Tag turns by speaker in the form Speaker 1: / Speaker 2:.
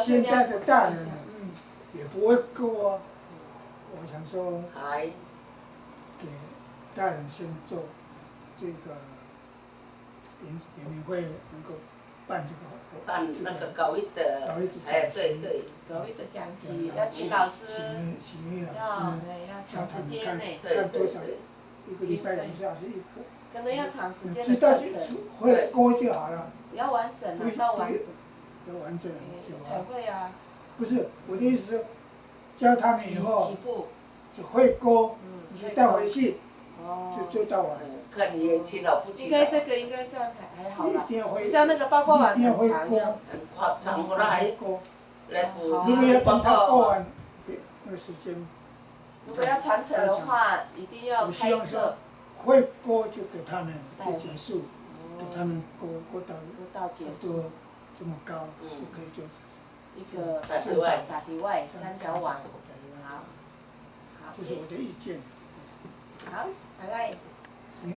Speaker 1: 现在的大人呢，也不会勾啊。我想说，给大人先做这个联谊会能够办这个。
Speaker 2: 办那个高一的，哎，对对，
Speaker 3: 高一的讲习，要请老师，
Speaker 1: 喜运老
Speaker 3: 要
Speaker 1: 师，
Speaker 3: 长时间内，
Speaker 1: 看多少，一个礼拜2小时一个。
Speaker 3: 可能要长时间
Speaker 1: 知道
Speaker 3: 的课程。
Speaker 1: 会勾就好了。
Speaker 3: 不要完整啊，到完整。
Speaker 1: 要完整
Speaker 3: 才会啊。
Speaker 1: 不是，我的意思是，教他们以后
Speaker 3: 起步。
Speaker 1: 就会勾，你就带回去，就到完。
Speaker 2: 看你也勤劳不勤劳。
Speaker 3: 应该这个应该算还好啦。
Speaker 1: 一定会。
Speaker 3: 像那个包括碗很长
Speaker 1: 呀。
Speaker 2: 很长，后来
Speaker 1: 勾。
Speaker 2: 来补，
Speaker 1: 如果要等他过完，那个时间。
Speaker 3: 如果要传承的话，一定要开课。
Speaker 1: 会勾就给他们就结束，给他们勾到
Speaker 3: 结束。
Speaker 1: 这么高就可以就。
Speaker 3: 一个打题外3角碗。好。
Speaker 1: 这是我的意见。
Speaker 3: 好，拜拜。